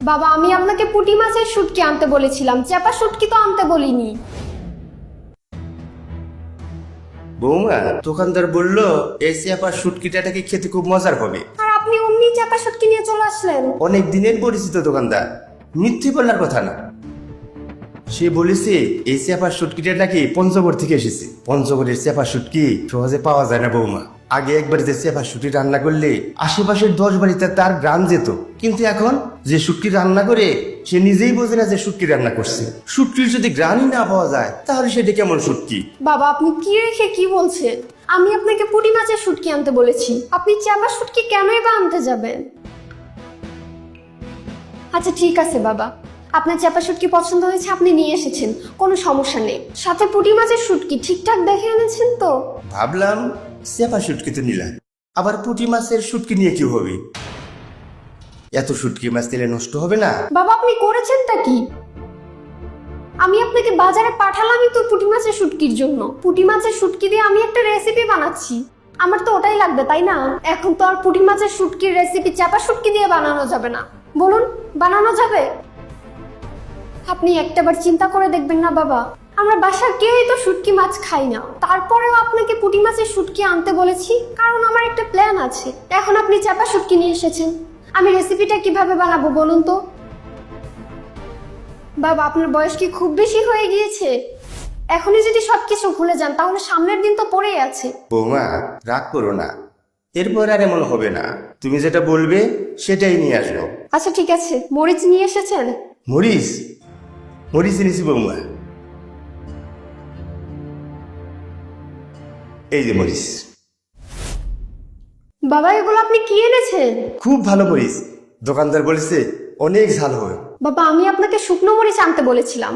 বাবা, আমি আপনাকে পুঁটি মাছের শুটকি আনতে বলেছিলাম, চাপা শুটকি তো আনতে বলিনি। বৌমা, দোকানদার বললো এই চেপা শুটকিটা নাকি খেতে খুব মজার হবে। আর আপনি অমনি চাপা শুটকি নিয়ে চলে আসলেন। অনেক দিনের পরিচিত দোকানদার, মিথ্যে বলার কথা না। সে বলেছে এই চেপা শুটকিটা নাকি পঞ্চগড় থেকে এসেছে। পঞ্চগড়ের চেপা শুটকি সহজে পাওয়া যায় না বৌমা। আগে একবার যে চেপা শুটকি রান্না করলে আশেপাশের 10 বাড়িতে তার গ্রাম যেত, কিন্তু এখন যে শুটকি রান্না করে সে নিজেই বোঝে না যে শুটকি রান্না করছে। শুটকির যদি গ্রামই না পাওয়া যায় তাহলে সেটা কেমন শুটকি? বাবা, আপনি কি রেখে কি বলছেন? আমি আপনাকে পুঁটি মাছের শুটকি আনতে বলেছি, আপনি চাপা শুটকি কেনই বা আনতে যাবেন? আচ্ছা ঠিক আছে বাবা, আপনার চাপা শুটকি পছন্দ হয়েছে, আপনি নিয়ে এসেছেন, কোনো সমস্যা নেই। সাথে পুঁটি মাছের শুটকি ঠিকঠাক দেখে এনেছেন তো? ভাবলাম চেপা শুটকি তো নিলাম, আবার পুঁটি মাছের শুটকি নিয়ে কি হবে? এত শুটকি মাছ তেলে নষ্ট হবে না? বাবা, আপনি করেছেনটা কি? আমি আপনাকে বাজারে পাঠালামই তো পুঁটি মাছের শুটকির জন্য। পুঁটি মাছের শুটকি দিয়ে আমি একটা রেসিপি বানাচ্ছি, আমার তো ওটাই লাগবে তাই না? এখন তো আর পুঁটি মাছের শুটকির রেসিপি চাপা শুটকি দিয়ে বানানো যাবে না। বলুন, বানানো যাবে? আপনি একটাবার চিন্তা করে দেখবেন না বাবা, আমরা বাসার কেউই তো শুটকি মাছ খাই না, তারপরেও আপনাকে পুঁটি মাছের শুটকি আনতে বলেছি কারণ আমার একটা প্ল্যান আছে। এখন আপনি চাপা শুটকি নিয়ে এসেছেন, আমি রেসিপিটা কিভাবে বানাবো বলুন তো? বাবা, আপনার বয়স কি খুব বেশি হয়ে গিয়েছে? এখনই যদি সবকিছু ভুলে যান তাহলে সামনের দিন তো পড়েই আছে। বৌমা, রাগ করো না, এরপর আর এমন হবে না। তুমি যেটা বলবে সেটাই নিয়ে আসবো। আচ্ছা ঠিক আছে, মরিচ নিয়ে এসেছেন? মরিচ? মরিচ এনেছি বৌমা, এই যে মরিচ। বাবা, এগুলো আপনি কি এনেছেন? খুব ভালো মরিচ, দোকানদার বলেছে অনেক ঝাল হবে। বাবা, আমি আপনাকে শুকনো মরিচ আনতে বলেছিলাম।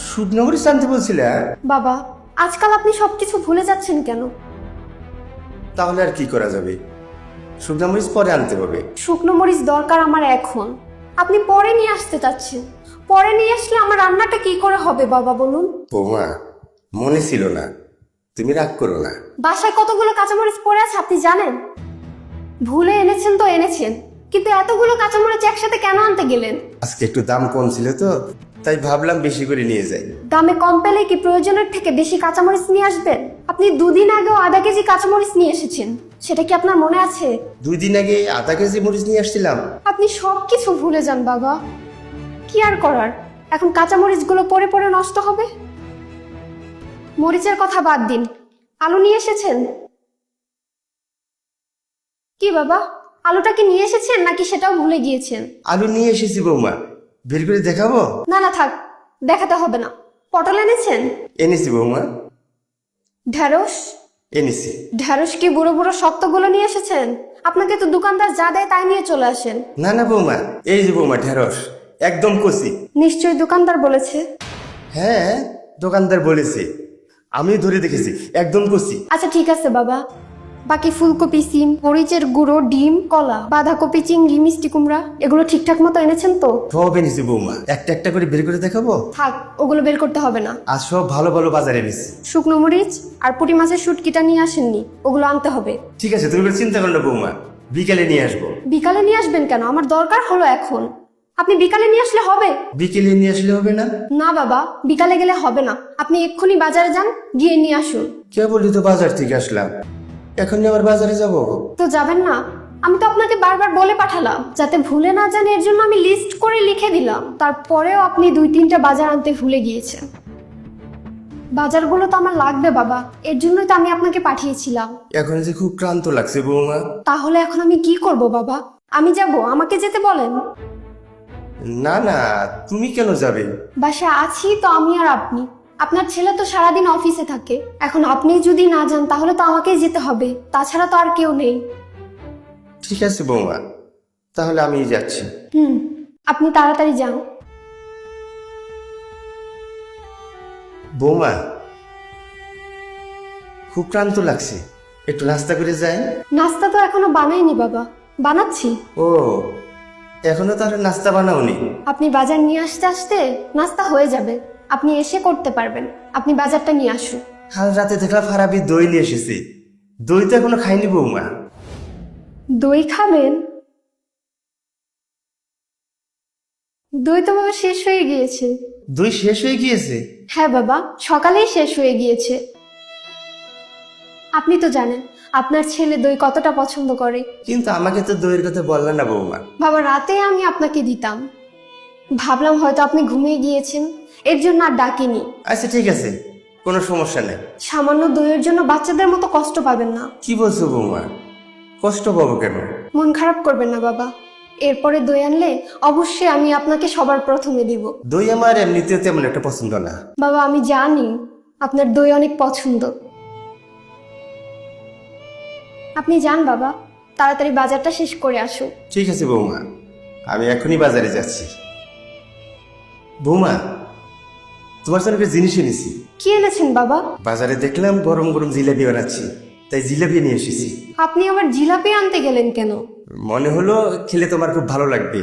শুকনো মরিচ আনতে বলছিলে? বাবা, আজকাল আপনি সবকিছু ভুলে যাচ্ছেন কেন? তাহলে আর কি করা যাবে, শুকনো মরিচ পরে আনতে হবে। শুকনো মরিচ দরকার আমার এখন, আপনি পরে নিয়ে আসতে চাচ্ছেন। পরে নিয়ে আসলে আমার রান্নাটা কি করে হবে বাবা বলুন? বৌমা, মনে ছিল না, তুমি রাগ করো না। বাসায় কতগুলো কাঁচামরিচ পড়ে আছে আপনি জানেন? ভুলে এনেছেন তো এনেছেন, কিন্তু এতগুলো কাঁচামরিচ একসাথে কেন আনতে গেলেন? আজকে একটু দাম কম ছিল তো, তাই ভাবলাম বেশি করে নিয়ে যাই। দামে কম পেলে কি প্রয়োজনের থেকে বেশি কাঁচামরিচ নিয়ে আসবেন? আপনি 2 দিন আগেও আধা কেজি কাঁচামরিচ নিয়ে এসেছেন, সেটা কি আপনার মনে আছে? 2 দিন আগে আধা কেজি মরিচ নিয়ে আসছিলাম। আপনি সবকিছু ভুলে যান বাবা, কি আর করার, এখন কাঁচামরিচগুলো পরে পরে নষ্ট হবে। মরিচের কথা বাদ দিন, আলু নিয়ে এসেছেন? কি বাবা, আলুটা কি নিয়ে এসেছেন নাকি সেটাও ভুলে গিয়েছেন? আলু নিয়ে এসেছি বৌমা, বের করে দেখাবো? না না থাক, দেখাতে হবে না। পটল এনেছেন? এনেছি বৌমা, ঢেঁড়স? এনেছি। ঢেঁড়স কি বুড়ো বুড়ো শক্তগুলো নিয়ে এসেছেন? আপনাকে তো দোকানদার যা দেয় তাই নিয়ে চলে আসেন। না না বৌমা, এই যে বৌমা ঢেঁড়স, একদম কচি। নিশ্চয়ই দোকানদার বলেছে। হ্যাঁ, দোকানদার বলেছে, আমি ধরে দেখেছি, একদম কচি। আচ্ছা ঠিক আছে বাবা, বাকি ফুলকপি, সিম, মরিচের গুঁড়ো, ডিম, কলা, বাঁধাকপি, চিংড়ি, মিষ্টি কুমড়া এগুলো ঠিকঠাক মতো এনেছেন তো? সব এনেছি বৌমা, একটা একটা করে বের করে দেখাবো? থাক, ওগুলো বের করতে হবে না। আজ সব ভালো ভালো বাজারে এনেছি। শুকনো মরিচ আর পুঁটি মাছের শুটকিটা নিয়ে আসেননি, ওগুলো আনতে হবে। ঠিক আছে, তুমি কোনো চিন্তা করো না বৌমা, বিকালে নিয়ে আসবো। বিকালে নিয়ে আসবেন কেন? আমার দরকার হলো এখন, আপনি বিকালে নিয়ে আসলে হবে? বিকেলে নিয়ে আসলে হবে না? না বাবা, বিকালে গেলে হবে না, আপনি এক্ষুনি বাজারে যান, গিয়ে নিয়ে আসুন। কে বললি তো বাজার থেকে আসলাম, এখন আবার বাজারে যাব? তো যাবেন না? আমি তো আপনাকে বারবার বলে পাঠালাম যাতে ভুলে না যান, এর জন্য আমি লিস্ট করে লিখে দিলাম, তারপরেও আপনি 2-3টা বাজার আনতে ভুলে গিয়েছেন। বাজারগুলো তো আমার লাগবে বাবা, এর জন্যই তো আমি আপনাকে পাঠিয়েছিলাম। এখন যে খুব ক্লান্ত লাগছে বৌমা। তাহলে এখন আমি কি করব বাবা? আমি যাব, আমাকে যেতে বলেন। না না, তুমি কেন যাবে? বাসায় আছি তো আমি আর আপনি, আপনার ছেলে তো সারাদিন অফিসে থাকে, এখন আপনি যদি না যান তাহলে তো আমাকেই যেতে হবে, তাছাড়া তো আর কেউ নেই। ঠিক আছে বৌমা, তাহলে আমি যাচ্ছি। আপনি তাড়াতাড়ি যান। বৌমা, খুব ক্লান্ত লাগছে, একটু নাস্তা করে যাই। নাস্তা তো এখনো বানাইনি বাবা, বানাচ্ছি। ও, এখনো তাহলে নাস্তা বানাওনি? আপনি বাজার নিয়ে আসতে আসতে নাস্তা হয়ে যাবে, আপনি এসে করতে পারবেন, আপনি বাজারটা নিয়ে আসুন। কাল রাতে দেখলাম ফারাবি দই নিয়ে এসেছে, দই তো এখনো খাইনি বৌমা। দই খাবেন? দই তো বাবা শেষ হয়ে গিয়েছে। দই শেষ হয়ে গিয়েছে? হ্যাঁ বাবা, সকালেই শেষ হয়ে গিয়েছে। আপনি তো জানেন আপনার ছেলে দই কতটা পছন্দ করে। কিন্তু আমাকে তো দইয়ের কথা বললে না বৌমা। বাবা, রাতে আমি আপনাকে দিতাম, ভাবলাম হয়তো আপনি ঘুমিয়ে গিয়েছেন, এর জন্য আর ডাকিনি। আচ্ছা ঠিক আছে, কোনো সমস্যা নেই। সামান্য দইয়ের জন্য বাচ্চাদের মতো কষ্ট পাবেন না। কি বলছো বৌমা? কষ্ট পাবো কেন? মন খারাপ করবেন না বাবা, এরপরে দই আনলে অবশ্যই আমি আপনাকে সবার প্রথমে দিব। দই আমার এমনিতেও তেমন একটা পছন্দ না। বাবা, আমি জানি আপনার দই অনেক পছন্দ। আপনি যান বাবা, তাড়াতাড়ি বাজারটা শেষ করে আসুন। ঠিক আছে বৌমা, আমি এখনই বাজারে যাচ্ছি। বৌমা, তোমার জন্য একটা জিনিস এনেছি। কি এনেছেন বাবা? বাজারে দেখলাম গরম গরম জিলাপি বানাচ্ছি, তাই জিলাপি নিয়ে এসেছি। আপনি আবার জিলাপি আনতে গেলেন কেন? মনে হলো খেলে তোমার খুব ভালো লাগবে,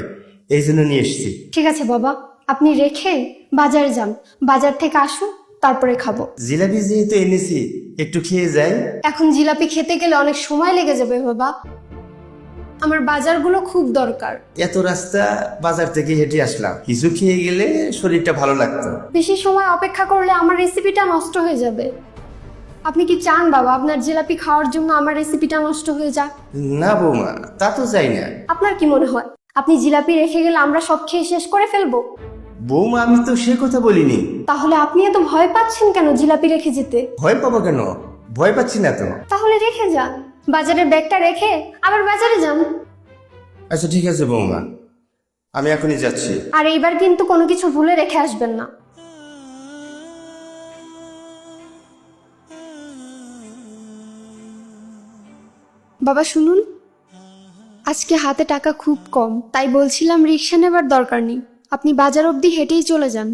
এই জন্য নিয়ে এসেছি। ঠিক আছে বাবা, আপনি রেখে বাজারে যান, বাজার থেকে আসুন তারপরে খাবো। জিলাপি যেহেতু এনেছি, একটু খেয়ে যাই। এখন জিলাপি খেতে গেলে অনেক সময় লেগে যাবে বাবা, আমার বাজারগুলো খুব দরকার। এত রাস্তা বাজার থেকে হেঁটে আসলাম, কিছু খেয়ে গেলে শরীরটা ভালো লাগতো। বেশি সময় অপেক্ষা করলে আমার রেসিপিটা নষ্ট হয়ে যাবে। আপনি কি চান বাবা আপনার জিলাপি খাওয়ার জন্য আমার রেসিপিটা নষ্ট হয়ে যাক? না বৌমা, তা তো চাই না। আপনার কি মনে হয় আপনি জিলাপি রেখে গেলে আমরা সব খেয়ে শেষ করে ফেলবো? বৌমা, আমি তো সে কথা বলিনি। তাহলে আপনি এত ভয় পাচ্ছেন কেন জিলাপি রেখে যেতে? ভয় পাবো কেন? ভয় পাচ্ছি না তো। তাহলে রেখে যান, বাজারের ব্যাগটা রেখে আবার বাজারে যান। আচ্ছা ঠিক আছে বৌমা, আমি এখনই যাচ্ছি। আর এইবার কিন্তু কোনো কিছু ভুলে রেখে আসবেন না। বাবা শুনুন, আজকে হাতে টাকা খুব কম, তাই বলছিলাম রিক্সা নেবার দরকার নেই, আপনি বাজার অবধি হেঁটেই চলে যান।